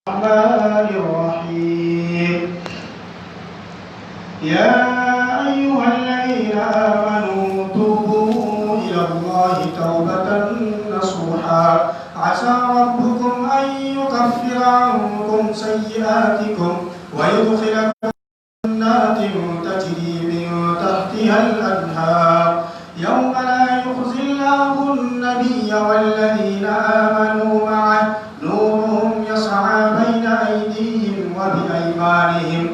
الرحمن الرحيم يا أيها الذين آمنوا توبوا إلى الله توبة نصوحا عسى ربكم أن يكفر عنكم سيئاتكم ويدخلكم جنات تجري من تحتها الأنهار يوم لا يخزي الله النبي والذين آمنوا معه نورهم يسعى بين أيديهم وبأيمانهم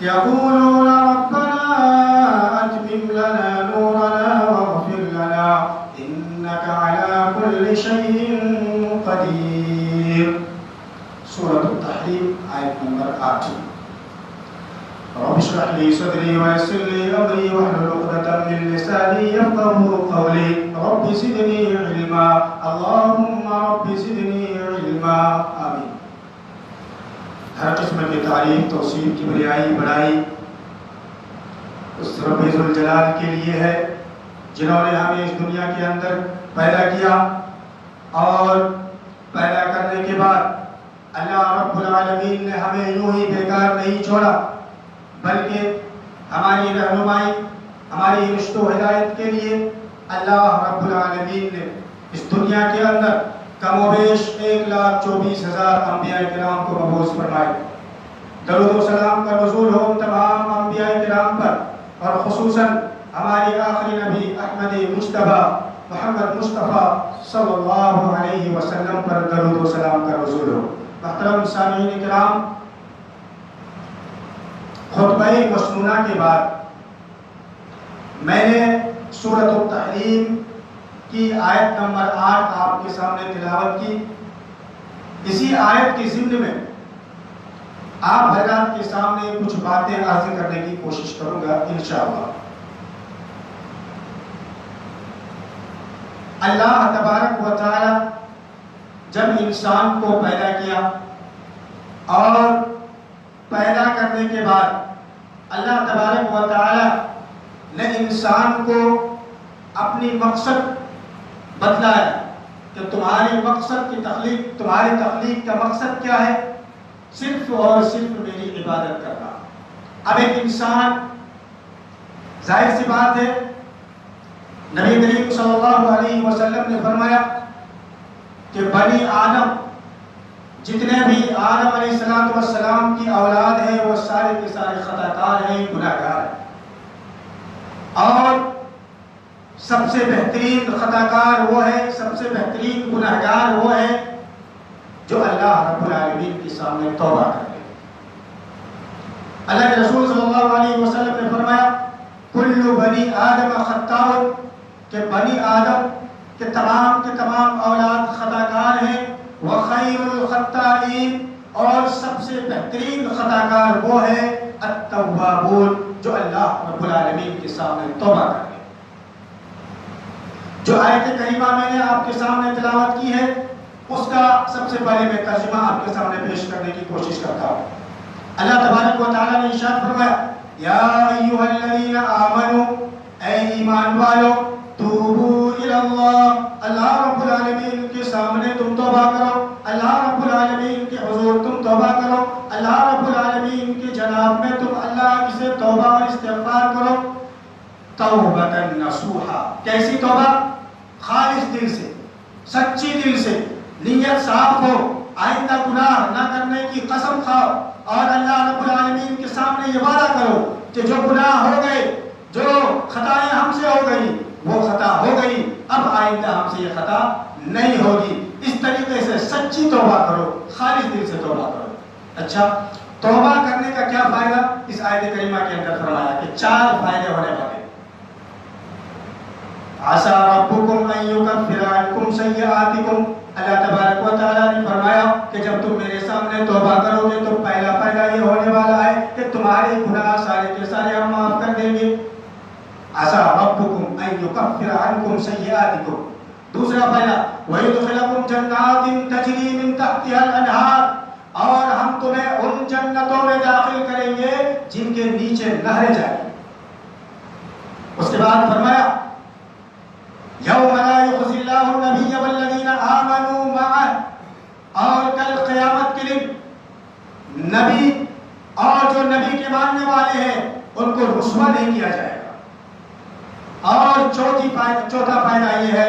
يقولون ربنا أتمم لنا نورنا واغفر لنا إنك على كل شيء قدير. سورة التحريم آية نمبر 8. رب اشرح لي صدري ويسر لي أمري واحلل عقدة من لساني يفقهوا قولي رب زدني علما اللهم رب زدنی علما آمین. ہر قسم کی تعریف توصیف کبریائی بڑائی اس رب ذوالجلال کے لیے ہے جنہوں نے ہمیں اس دنیا کے اندر پیدا کیا اور پیدا کرنے کے بعد اللہ رب العالمین نے ہمیں یوں ہی بیکار نہیں چھوڑا بلکہ ہماری رہنمائی ہماری رشد و ہدایت کے لیے اللہ رب العالمین نے اس دنیا کے اندر کم و بیش 1,24,000 انبیاء کرام کو مبعوث فرمائے. درود و سلام کا نزول ہو تمام انبیاء کرام پر اور خصوصاً ہماری آخری نبی احمد مجتبیٰ محمد مصطفیٰ صلی اللہ علیہ وسلم پر درود و سلام کا نزول ہو. محترم سامعین کرام، خطبہ مسنونہ کے بعد میں نے سورۃ التحریم کی آیت نمبر 8 آپ کے سامنے تلاوت کی. اسی آیت کے ضمن میں آپ حضرات کے سامنے کچھ باتیں عرض کرنے کی کوشش کروں گا انشاءاللہ. اللہ تبارک و تعالی جب انسان کو پیدا کیا اور پیدا کرنے کے بعد اللہ تبارک و تعالی نے انسان کو اپنی مقصد بتلایا کہ تمہاری مقصد کی تخلیق تمہاری تخلیق کا مقصد کیا ہے؟ صرف اور صرف میری عبادت کرنا. اب ایک انسان، ظاہر سی بات ہے، نبی کریم صلی اللہ علیہ وسلم نے فرمایا کہ بنی آدم جتنے بھی آدم علیہ السلام کی اولاد ہیں وہ سارے کے سارے خطا کار ہیں، گناہ گار ہیں، اور سب سے بہترین خطا کار وہ ہے، سب سے بہترین گناہ گار وہ ہے جو اللہ رب العالمین کے سامنے توبہ کرے. اللہ کے رسول صلی اللہ علیہ وسلم نے فرمایا کل بنی آدم خطاء، کہ بنی آدم کے تمام اولاد خطا کار ہیں. وخیر الخطائین، اور سب سے بہترین خطا کار وہ ہے التوابون، جو اللہ رب العالمین کے سامنے توبہ کرے. جو آیت کریمہ میں نے آپ کے سامنے تلاوت کی ہے اس کا سب سے پہلے میں ترجمہ آپ کے سامنے پیش کرنے کی کوشش کرتا ہوں. اللہ تبارک و تعالی نے ارشاد فرمایا یا ایھا الذین آمنوا، اے ایمان والو، توبوا الی اللہ، اللہ رب العالمین کے سامنے تم توبہ کرو، اللہ رب العالمین کے حضور تم توبہ کرو، اللہ رب العالمین کے جناب میں تم اللہ سے توبہ اور استغفار کرو. توبۃ نصوحا، کیسی توبہ؟ خالص دل سے، سچی دل سے، نیت صاف ہو، آئندہ گناہ نہ کرنے کی قسم کھاؤ اور اللہ رب العالمین کے سامنے یہ وعدہ کرو کہ جو گناہ ہو گئے، جو خطائیں ہم سے ہو گئی وہ خطا ہو گئی، اب آئندہ ہم سے یہ خطا نہیں ہوگی. اس طریقے سے سچی توبہ کرو، خالص دل سے توبہ کرو. اچھا، توبہ کرنے کا کیا فائدہ اس آیت کریمہ کے اندر فرمایا کہ 4 فائدے ہونے والے. عسى ربكم ان يكفر عنكم سيئاتكم، اللہ تبارک و تعالیٰ نے فرمایا کہ جب تم میرے سامنے توبہ کرو گے تو پہلا فائدہ یہ ہونے والا ہے کہ تمہارے گناہ سارے کے سارے ہم معاف کر دیں گے. عسى ربكم ان يكفر عنكم سيئاتكم. دوسرا فائدہ ويدخلكم جنات تجري من تحتها الانهار، اور ہم تمہیں ان جنتوں میں داخل کریں گے جن کے نیچے نہریں جائیں. اس کے بعد فرمایا یوم لا یخزی اللہ النبی والذین آمنوا معہ، اور کل قیامت کے دن نبی اور جو نبی کے ماننے والے ہیں ان کو رسوا نہیں کیا جائے گا۔ اور چوتھا فائدہ یہ ہے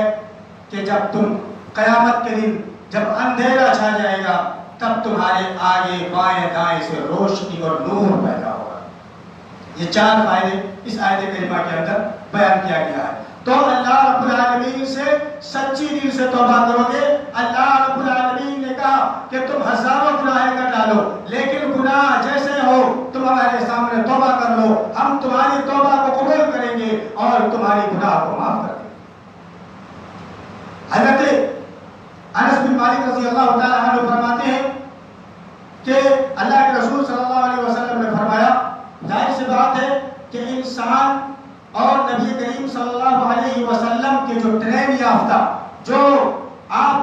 کہ جب تم قیامت کے دن جب اندھیرا چھا جائے گا تب تمہارے آگے بائیں دائیں سے روشنی اور نور پیدا ہوگا۔ یہ 4 فائدے اس آیت کریمہ کے اندر بیان کیا گیا ہے۔ تو اللہ رب العالمین سے سچی دل سے توبہ کرو گے۔ اللہ رب العالمین نے کہا کہ تم ہزاروں گناہ کر ڈالو لیکن گناہ جیسے ہو تم ہمارے سامنے توبہ کر لو، ہم تمہاری توبہ کو قبول کریں گے اور تمہاری گناہ کو معاف کر دیں گے۔ حضرت انس بن مالک رضی اللہ تعالیٰ عنہ فرماتے ہیں کہ اللہ کے رسول صلی اللہ علیہ وسلم نے فرمایا، ظاہر سی بات ہے کہ انسان اور نبی کریم صلی اللہ علیہ وسلم کے جو ٹرین یافتہ، جو آپ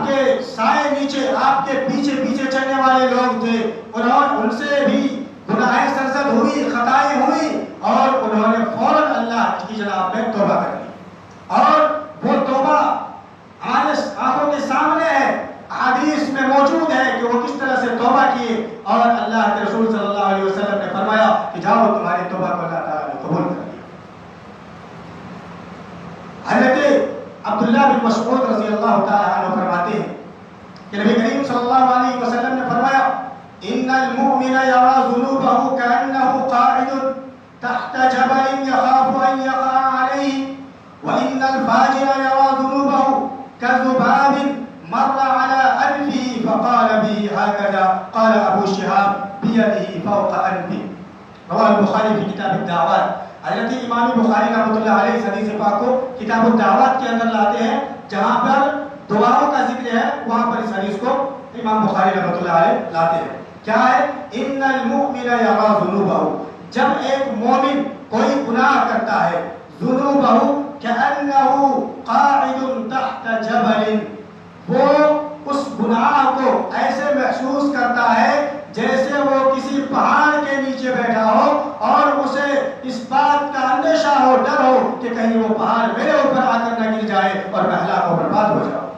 کے سائے نیچے، آپ کے پیچھے چلنے والے لوگ تھے، ان سے بھی گناہیں سرزد ہوئی، خطائیں ہوئی اور انہوں نے فوراً اللہ کی جناب میں توبہ کر لی، اور وہ توبہ آنکھوں کے سامنے ہے، حدیث میں موجود ہے کہ وہ کس طرح سے توبہ کیے، اور اللہ کے رسول صلی اللہ علیہ وسلم نے فرمایا کہ جاؤ تمہاری توبہ کو اللہ تعالیٰ نے قبول کر لیا۔ حضرت عبداللہ بن مسعود رضی اللہ تعالیٰ عنہ فرماتے ہیں کہ نبی کریم صلی اللہ علیہ وسلم نے فرمایا، ان المؤمن یرى ذنوبه كأنه قاعد تحت جبل يخاف ان يقع عليه وان الفاجر يرى ذنوبه كذباب مر على أنفه فقال به هكذا قال أبو شهاب بيده فوق أنفه۔ رواه البخاری في کتاب الدعوات۔ حضرت امام بخاری رحمۃ اللہ علیہ اس حدیث پاک کو کتاب الدعوات کے اندر لاتے ہیں، جہاں پر دعاؤں کا ذکر ہے، وہاں پر اس حدیث کو امام بخاری رحمۃ اللہ علیہ لاتے ہیں۔ کیا ہے؟ ان المؤمن یرى ذنوبہ، جب ایک مومن کوئی گناہ کرتا ہے، ذنوبہ كأنه قاعد تحت جبل، وہ اس گناہ کو ایسے محسوس کرتا ہے جیسے وہ کسی پہاڑ کے نیچے بیٹھا ہو اور اسے اس بات کا اندیشہ ہو، ڈر ہو کہ کہیں وہ پہاڑ میرے اوپر آ کر نہ گر جائے اور میں ہلاک و برباد ہو جاؤں۔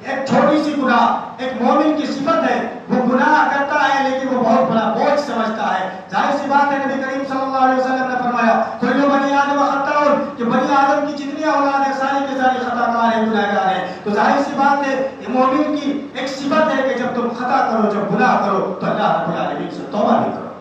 ایک چھوٹی سی گناہ ایک مومن کی صفت ہے، وہ گناہ کرتا ہے لیکن وہ بہت بڑا بوجھ سمجھتا ہے۔ ظاہر سی بات ہے، نبی کریم صلی اللہ علیہ وسلم نے فرمایا کل بنی آدم خطاؤن، کہ بنی آدم کی جتنی اولاد ہے ساری کے ساری خطا کار ہیں، گناہ گار ہیں۔ تو ظاہر سی بات ہے یہ مومن کی ایک صفت ہے کہ جب تم خطا کرو، جب گناہ کرو تو اللہ رب العالمین سے توبہ بھی کرو،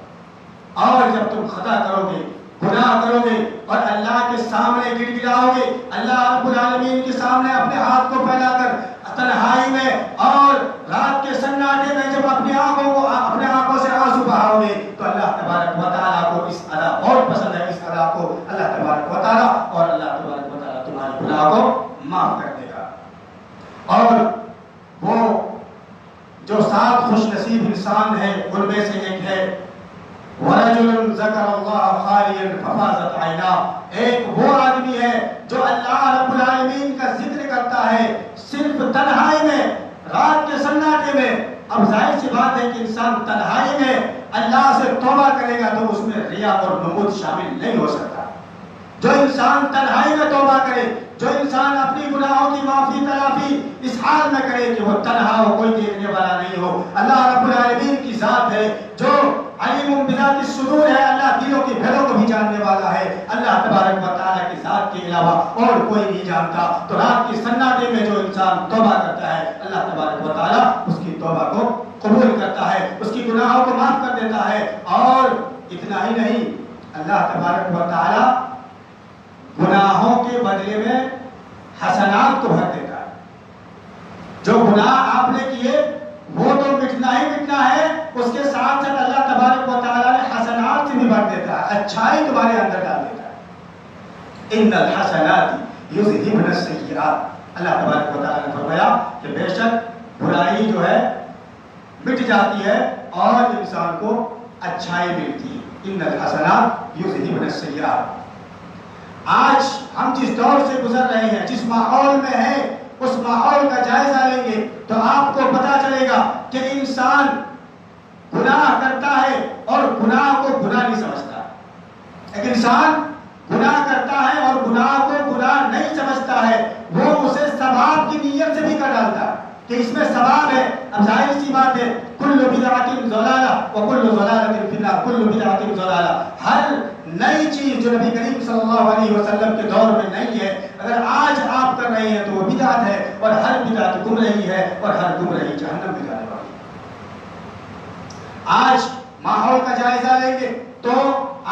اور جب تم خطا کرو گے، گناہ کرو گے اور اللہ کے سامنے گڑ گڑاؤ گے، اللہ رب العالمین کے سامنے اپنے ہاتھ کو پھیلا کر تنہائی میں اور رات کے سناٹے میں جب اپنی آنکھوں سے آنسو بہاؤ گے تو اللہ تبارک و تعالیٰ کو اس ادا بہت پسند ہے، اس ادا کو اللہ تبارک و تعالیٰ، اور اللہ تبارک و تعالیٰ تمہارے گناہ کو معاف کر دے گا۔ اور وہ جو 7 خوش نصیب انسان ہے ان میں سے ایک ہے وَرَجُلٌ ذَكَرَ اللَّهَ خَالِيًا فَفَاضَتْ عَيْنَاهُ، ایک وہ آدمی ہے جو اللہ رب العالمین کا ذکر کرتا ہے صرف تنہائی میں، رات کے سناٹے میں۔ اب ظاہر سی بات ہے کہ انسان تنہائی میں اللہ سے توبہ کرے گا تو اس میں ریا اور نمود شامل نہیں ہو سکتا۔ جو انسان تنہائی میں توبہ کرے، جو انسان اپنی گناہوں کی معافی تلافی اس حال میں کرے کہ وہ تنہا ہو، کوئی دیکھنے والا نہیں ہو۔ اللہ رب العالمین کی ذات ہے جو علیم بذات الصدور ہے، اللہ دلوں کی بھیدوں کو بھی جاننے والا ہے، اللہ تبارک و تعالیٰ کی ذات کے علاوہ اور کوئی نہیں جانتا۔ تو رات کی سناٹے میں جو انسان توبہ کرتا ہے اللہ تبارک و تعالیٰ اس کی توبہ کو قبول کرتا ہے، اس کی گناہوں کو معاف کر دیتا ہے۔ اور اتنا ہی نہیں، اللہ تبارک و تعالیٰ گناہوں کے بدلے میں حسنات کو بھر دیتا ہے۔ جو گناہ آپ نے کیے وہ تو مٹنا ہی مٹنا ہے، اس کے ساتھ ساتھ اللہ تبارک و تعالیٰ نے حسنات سے بھی بھر دیتا ہے، اچھائی تمہارے اندر ڈال دیتا ہے۔ ان الحسنات یذہبن السیئات، اللہ تبارک و تعالیٰ نے فرمایا کہ بے شک برائی جو ہے مٹ جاتی ہے اور انسان کو اچھائی ملتی ہے۔ ان الحسنات یذہبن السیئات۔ آج ہم جس دور سے گزر رہے ہیں، جس ماحول میں ہیں، اس ماحول کا جائزہ لیں گے تو آپ کو پتا چلے گا کہ انسان گناہ کرتا ہے اور گناہ کو گناہ نہیں سمجھتا۔ ایک انسان گناہ کرتا ہے اور گناہ کو گناہ نہیں سمجھتا ہے، وہ اسے ثواب کی نیت سے بھی کر ڈالتا ہے کہ اس میں ثواب ہے۔ اب ظاہر سی بات ہے ضلالہ وکل ضلالۃ فی النار کل بدعۃ ضلالہ. ہر نئی چیز جو نبی کریم صلی اللہ علیہ وسلم کے دور میں نہیں ہے اگر آج آپ کر رہے ہیں تو وہ بدعت ہے اور ہر بدعت گمراہی ہے اور ہر گمراہی جہنم میں جانے والی ہے. آج ماحول کا جائزہ لیں گے تو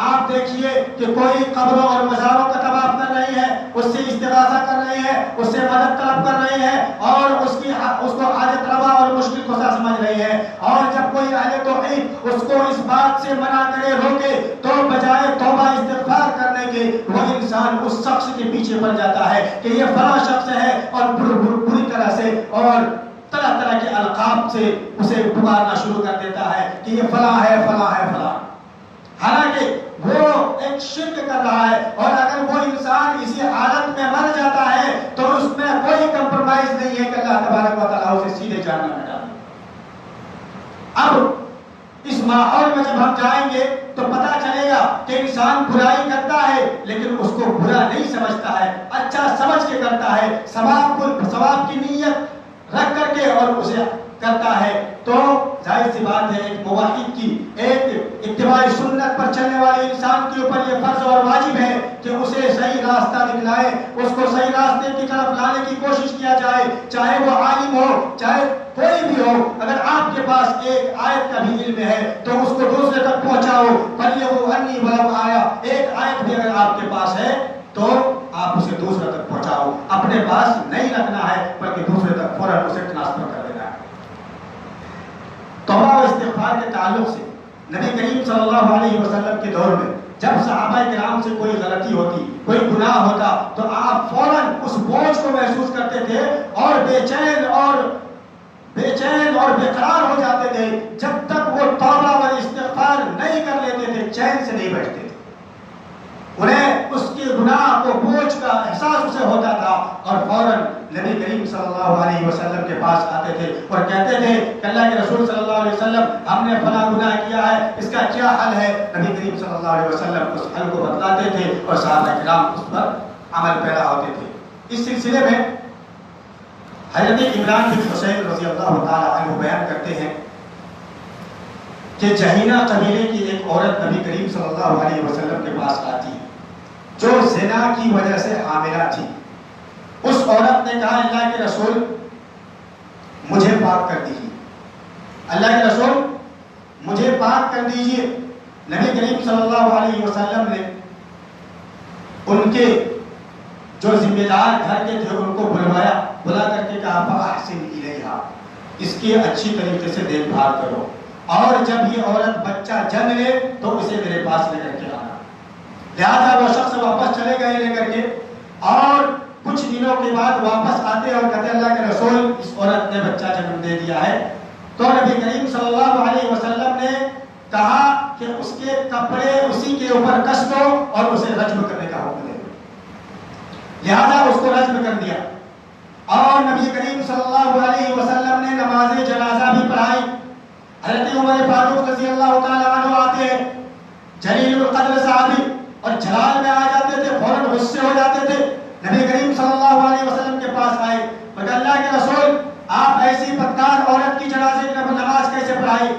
آپ دیکھیے کہ کوئی قبروں اور مزاروں کا طواف کر رہی ہے, اس سے استغاثہ کر رہی ہے, اس سے مدد طلب کر رہی ہے اور اس کو حاجت روا اور مشکل کشا سمجھ رہی ہے. اور جب کوئی اہل توحید اس کو اس بات سے منع کرے روکے تو بجائے توبہ استغفار کرنے کے وہ انسان اس شخص کے پیچھے پڑ جاتا ہے کہ یہ فلاں شخص ہے اور بری طرح سے اور طرح طرح کے القاب سے اسے پکارنا شروع کر دیتا ہے کہ یہ فلاں ہے فلاں ہے فلاں. حالانکہ وہ ایک شرک کر رہا ہے اور اگر وہ انسان اسی حالت میں مر جاتا ہے تو اس میں کوئی کمپرومائز نہیں ہے کہ اللہ تبارک و تعالیٰ اسے سیدھے جہنم میں ڈالے. اب اس ماحول میں جب ہم جائیں گے تو پتہ چلے گا کہ انسان برائی کرتا ہے لیکن اس کو برا نہیں سمجھتا ہے, اچھا سمجھ کے کرتا ہے, ثواب کی نیت رکھ کر کے اور اسے کرتا ہے. تو ظاہر سی بات ہے ایک موحد کی, ایک اتباع سنت پر چلنے والے انسان کے اوپر یہ فرض اور واجب ہے کہ اسے صحیح راستہ دکھلائے, اس کو صحیح راستے کی طرف لانے کی کوشش کیا جائے, چاہے وہ عالم ہو چاہے کوئی بھی ہو. اگر آپ کے پاس ایک آیت کا بھی علم ہے تو اس کو دوسرے تک پہنچاؤ. بلغوا عنی ولو آیہ, ایک آیت بھی اگر آپ کے پاس ہے تو آپ اسے دوسرے تک پہنچاؤ. اپنے پاس نہیں رکھنا ہے بلکہ دوسرے تک فوراً اسے ٹرانسفر کر دینا ہے. توبہ و استغفار کے تعلق سے نبی کریم صلی اللہ علیہ وسلم کے دور میں جب صحابہ کرام سے کوئی غلطی ہوتی, کوئی گناہ ہوتا تو آپ فوراً اس بوجھ کو محسوس کرتے تھے اور بے چین اور بے قرار ہو جاتے تھے جب تک وہ توبہ و استغفار نہیں کر لیتے تھے, چین سے نہیں بیٹھتے تھے. انہیں اس کے گناہ کو بوجھ کا احساس اسے ہوتا تھا اور فوراً نبی کریم صلی اللہ علیہ وسلم کے پاس آتے تھے اور کہتے تھے کہ اللہ کے رسول صلی اللہ علیہ وسلم ہم نے فلاں گناہ کیا ہے, اس کا کیا حل ہے. نبی کریم صلی اللہ علیہ وسلم اس حل کو بتلاتے تھے اور صحابہ کرام اس پر عمل پیرا ہوتے تھے. اس سلسلے میں حضرت عمران بن حسین رضی اللہ تعالی عنہ بیان کرتے ہیں کہ جہینہ قبیلے کی ایک عورت نبی کریم صلی اللہ علیہ وسلم کے پاس آتی جو زنا کی وجہ سے حاملہ تھی. اس عورت نے کہا اللہ کے رسول مجھے پاک کر دیجیے, اللہ کے رسول مجھے پاک کر دیجیے. نبی کریم صلی اللہ علیہ وسلم نے ان کے جو ذمہ دار گھر کے تھے ان کو بلا کر کے کہا فاحسن الیہا, اس کی اچھی طریقے سے دیکھ بھال کرو اور جب یہ عورت بچہ جنم لے تو اسے میرے پاس لے کر کے آنا. لہذا وہ شخص واپس چلے گئے لے کر کے اور کچھ دنوں کے بعد واپس آتے اور کہتے اللہ کے رسول اس عورت نے بچہ جنم دے دیا ہے. تو نبی کریم صلی اللہ علیہ وسلم نے کہا کہ اس کے کپڑے اسی کے اوپر کس دو اور اسے رجم کرنے کا حکم دے دو. لہذا اس کو رجم کر دیا اور نبی کریم صلی اللہ علیہ وسلم نے نماز جنازہ بھی پڑھائی. حضرت عمر فاروق رضی اللہ تعالی عنہ آتے ہیں, جلیل القدر صحابی, اور جلال میں آ جاتے تھے, فوراً غصے ہو جاتے تھے. نبی کریم صلی اللہ علیہ وسلم کے پاس آئے اور اللہ کے رسول آپ ایسی بدکار عورت کی جنازے کی نماز کیسے پڑھائی؟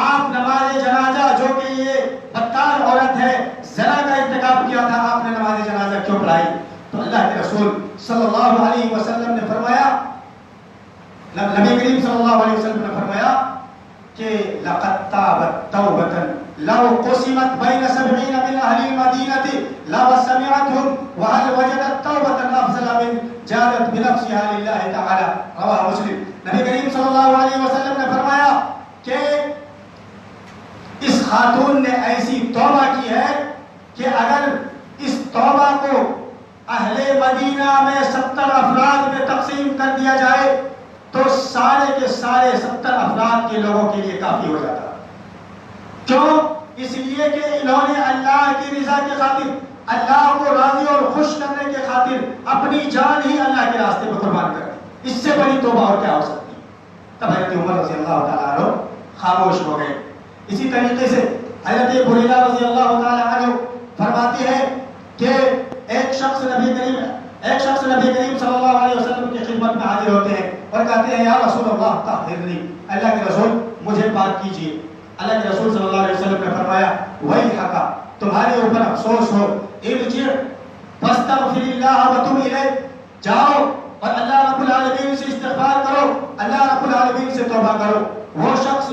آپ نماز جنازہ جو کہ یہ بدکار عورت ہے زنا کا ارتکاب کیا تھا, آپ نے نماز جنازہ کیوں پڑھائی؟ تو اللہ کے رسول صلی اللہ علیہ وسلم نے فرمایا, نبی کریم صلی اللہ علیہ وسلم نے فرمایا کہ لقد تابت توبۃ لو قسمت بین 70 من اہل المدینہ لو سمعتهم وهل وجدت توبۃ افضل من جادت بنفسها لله تعالی. رواہ مسلم. نبی کریم صلی اللہ علیہ وسلم نے فرمایا کہ اس خاتون نے ایسی توبہ کی ہے کہ اگر اس توبہ کو اہل مدینہ میں 70 افراد میں تقسیم کر دیا جائے تو سارے کے سارے 70 افراد کے لوگوں کے لیے کافی ہو جاتا. کیوں؟ اس لیے کہ انہوں نے اللہ کی رضا کی خاطر, اللہ کو راضی اور خوش کرنے کے خاطر اپنی جان ہی اللہ کے راستے میں قربان کر دی. اس سے بڑی توبہ اور کیا ہو سکتی؟ تب حضرت عمر رضی اللہ تعالیٰ عنہ خاموش ہو گئے. اسی طریقے سے حضرت بریدہ رضی اللہ تعالیٰ عنہ فرماتی ہے کہ ایک شخص نبی کریم صلی اللہ علیہ وسلم کی خدمت میں حاضر ہوتے ہیں اور کہتے ہیں یا رسول اللہ طہرنی, اللہ کے رسول مجھے پاک کیجیے. اللہ کے رسول صلی اللہ علیہ وسلم نے فرمایا ویحک تمہارے اوپر افسوس ہو، ارجع فاستغفر اللہ وتب الیہ، جاؤ اور اللہ رب العالمین سے استغفار کرو، اللہ رب العالمین سے توبہ کرو۔ وہ شخص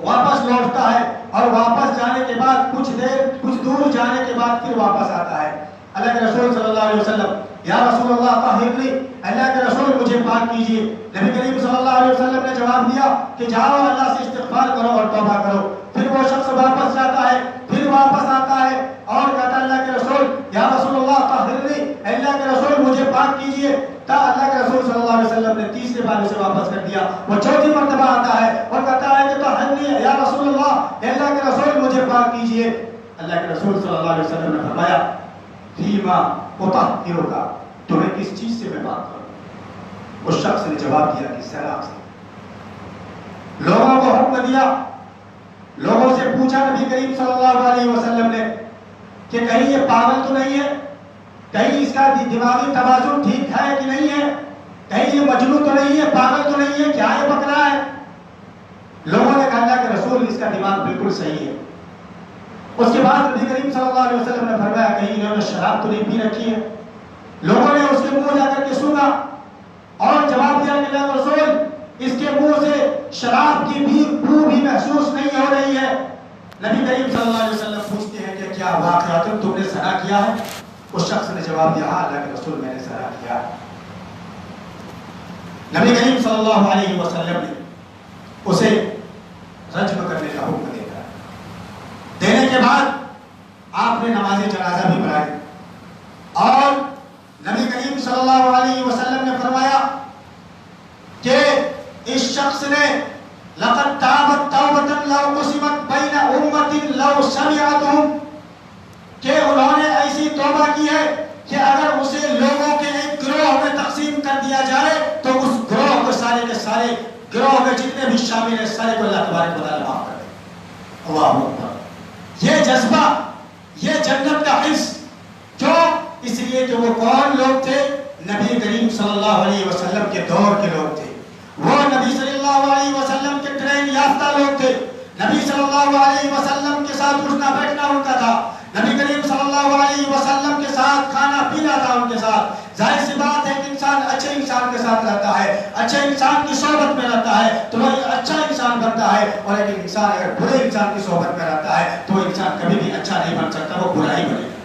واپس لوٹتا ہے اور واپس جانے کے بعد کچھ دور جانے کے بعد پھر واپس آتا ہے۔ اللہ کے رسول صلی اللہ علیہ وسلم یا رسول اللہ طہرنی، اللہ کے رسول مجھے پاک کیجیے۔ نبی کریم صلی اللہ علیہ وسلم نے جواب دیا کہ جاؤ اللہ سے استغفار کرو اور توبہ کرو۔ پھر وہ شخص واپس جاتا ہے، پھر واپس آتا ہے اور کہتا ہے اللہ کے رسول یا رسول اللہ طہرنی، اللہ کے رسول مجھے پاک کیجیے۔ تا اللہ کے رسول صلی اللہ علیہ وسلم نے تیسرے بار اسے واپس کر دیا۔ وہ چوتھی مرتبہ آتا ہے اور کہتا ہے کہ طہرنی یا رسول اللہ کے رسول مجھے پاک کیجیے۔ اللہ کے رسول صلی اللہ علیہ وسلم نے فرمایا فیما اطہرک، تمہیں کس چیز سے میں پاک کروں؟ اس شخص نے جواب دیا کہ سراغ سے۔ لوگوں کو حکم دیا، لوگوں سے پوچھا نبی کریم صلی اللہ علیہ وسلم نے کہ کہیں یہ پاگل تو نہیں ہے، کہیں اس کا دماغی توازن ٹھیک ہے کہ نہیں ہے، کہیں یہ مجنون تو نہیں ہے، پاگل تو نہیں ہے، کیا یہ بک رہا ہے؟ لوگوں نے کہا اللہ کے رسول اس کا دماغ بالکل صحیح ہے۔ اس کے بعد نبی کریم صلی اللہ علیہ وسلم نے فرمایا کہیں انہوں نے شراب تو نہیں پی رکھی ہے؟ لوگوں نے اس کے منہ جا کر کے سنا اور جواب دیا کہ اللہ کے رسول اس کے منہ سے شراب کی بھی بو بھی محسوس نہیں ہو رہی ہے۔ نبی کریم صلی اللہ علیہ وسلم پوچھتے ہیں کہ کیا واقعات تم نے زنا کیا ہے؟ اس شخص نے جواب دیا ہاں اللہ کے رسول میں نے زنا کیا ہے۔ نبی کریم صلی اللہ علیہ وسلم نے اسے رجم کرنے کا حکم دیا۔ دینے کے بعد آپ نے نماز جنازہ بھی پڑھائی اور نبی کریم صلی اللہ علیہ وسلم نے فرمایا کہ اس شخص نے لقد تابت توبۃ لو قسمت بین امۃ لو سمعتهم، کہ انہوں نے ایسی توبہ کی ہے کہ اگر اسے لوگوں کے ایک گروہ میں تقسیم کر دیا جائے تو اس گروہ کو سارے کے سارے گروہ میں جتنے بھی شامل ہیں سارے کو اللہ تبارک و تعالی معاف کر دے۔ اللہ اکبر۔ یہ جذبہ، یہ جنت کا حس، جو اس لیے کہ وہ کون لوگ تھے؟ نبی کریم صلی اللہ علیہ وسلم کے دور کے لوگ تھے، وہ نبی صلی اللہ علیہ وسلم کے ٹرین یافتہ لوگ تھے، نبی صلی اللہ علیہ وسلم کے ساتھ اٹھنا بیٹھنا ان کا تھا، نبی کریم صلی اللہ علیہ وسلم کے ساتھ کھانا پینا تھا ان کے ساتھ۔ ظاہر سی بات ہے کہ انسان اچھے انسان کے ساتھ رہتا ہے، اچھے انسان کی صحبت میں رہتا ہے تو وہ اچھا انسان بنتا ہے، اور ایک انسان اگر برے انسان کی صحبت میں رہتا ہے تو وہ انسان کبھی بھی اچھا نہیں بن سکتا، وہ برا ہی بنے گا۔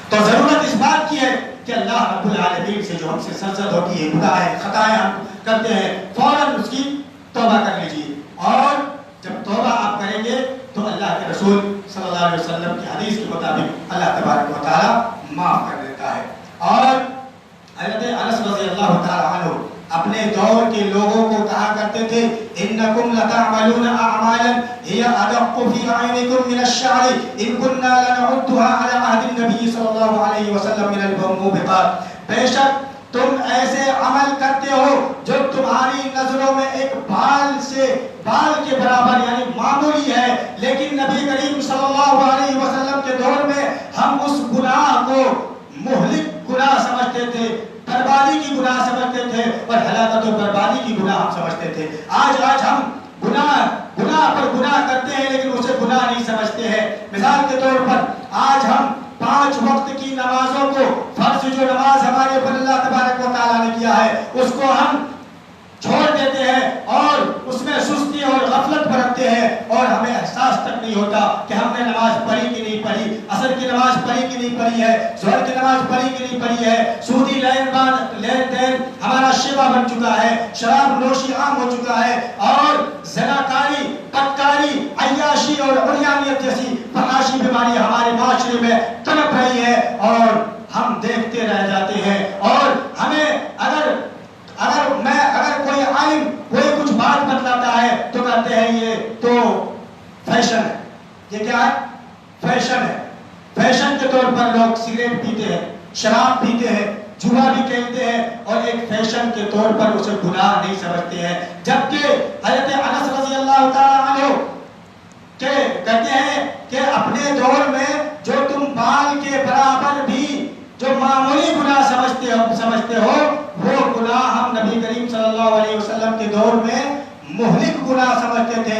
تو ضرورت اس بات کی ہے کہ اللہ رب العالمین سے جو ہم سے سرزد ہوتی ہے، گناہ ہے، خطائیں ہم کرتے ہیں، فوراً اس کی توبہ کر لیجیے، اور جب توبہ آپ کریں گے تو اللہ کے رسول صلی اللہ علیہ وسلم کی حدیث کے مطابق اللہ تبارک و تعالی معاف کر دیتا ہے۔ اور حضرت انس رضی اللہ تعالی عنہ اپنے دور کے لوگوں کو کہا کرتے تھے انکم لتعملون اعمالا هي ادق في عينكم من الشعر ان كنا لنعدها على عهد النبي صلی اللہ علیہ وسلم من الموبقات، بے شک تم ایسے عمل کرتے ہو جو تمہاری نظروں میں ایک بال کے برابر یعنی معمولی ہے، لیکن نبی کریم صلی اللہ علیہ وسلم کے دور میں ہم اس گناہ کو مہلک گناہ سمجھتے تھے، بربادی کی گناہ سمجھتے تھے، اور ہلاکت و بربادی کی گناہ ہم سمجھتے تھے۔ آج ہم گناہ پر گناہ کرتے ہیں لیکن اسے گناہ نہیں سمجھتے ہیں۔ مثال کے طور پر آج ہم 5 وقت کی نمازوں کو، فرض جو نماز ہمارے اوپر اللہ تبارک و تعالیٰ نے کیا ہے اس کو ہم چھوڑ دیتے ہیں اور اس میں سستی اور غفلت برتتے ہیں، اور ہمیں احساس تک نہیں ہوتا کہ ہم نے نماز پڑھی کہ نہیں پڑھی، عصر کی نماز پڑھی کہ نہیں پڑھی ہے، ظہر کی نماز پڑھی کہ نہیں پڑھی ہے۔ سودی لین دین ہمارا شیوا بن چکا ہے، شراب نوشی عام ہو چکا ہے، اور زناکاری، بدکاری، عیاشی اور عریانیت جیسی فحاشی بیماری ہمارے معاشرے میں تڑپ رہی ہے، اور ہم دیکھتے رہ جاتے ہیں۔ اور ہمیں اگر کوئی عالم کوئی کچھ بات بتلاتا ہے تو کہتے ہیں یہ تو فیشن ہے۔ یہ کیا ہے؟ فیشن ہے۔ فیشن کے طور پر لوگ سگریٹ پیتے ہیں، شراب پیتے ہیں، جوا بھی کھیلتے ہیں، اور ایک فیشن کے طور پر اسے گناہ نہیں سمجھتے ہیں، جبکہ حضرت انس رضی اللہ تعالی عنہ کہتے ہیں کہ اپنے دور میں جو تم بال کے برابر بھی جو معمولی گناہ سمجھتے ہو وہ گناہ ہم نبی کریم صلی اللہ علیہ وسلم کے دور میں مہلک گناہ سمجھتے تھے۔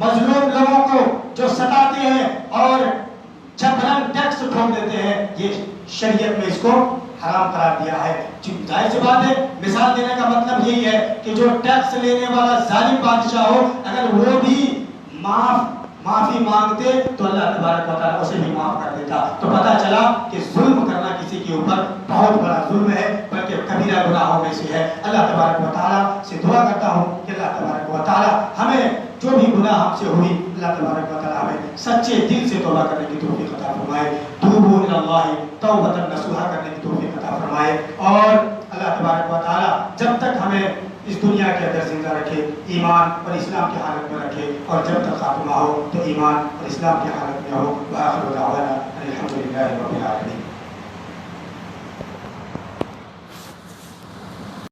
مظلوم لوگوں کو جو ستاتے ہیں اور جب بلند ٹیکس ٹھوک دیتے ہیں، یہ شریعت میں اس کو حرام قرار دیا ہے۔ ظاہر سی بات ہے، مثال دینے کا مطلب یہی ہے کہ جو ٹیکس لینے والا ظالم بادشاہ ہو، اگر وہ بھی معافی مانگتے تو اللہ تبارک و تعالیٰ اسے بھی معاف کر دیتا۔ تو پتہ چلا کہ ظلم کرنا کسی کے اوپر بہت بڑا ظلم ہے، بلکہ کبیرہ گناہوں میں سے ہے۔ اللہ تبارک و تعالیٰ سے دعا کرتا ہوں کہ اللہ تبارک و تعالیٰ ہمیں جو بھی گناہ ہم سے ہوئی، اللہ تبارک و تعالیٰ ہمیں سچے دل سے توبہ کرنے کی توفیق عطا فرمائے، توبوا الی اللہ توبۃ نصوحا کرنے کی توفیق عطا فرمائے، اور اللہ تبارک و تعالیٰ جب تک ہمیں اس دنیا کے اندر زندہ رکھے، ایمان اور اسلام کی حالت میں رکھے، اور جب تک خاتمہ ہو تو ایمان اور اسلام کی حالت میں ہو۔ وآخر دعوانا الحمد للہ رب العالمین۔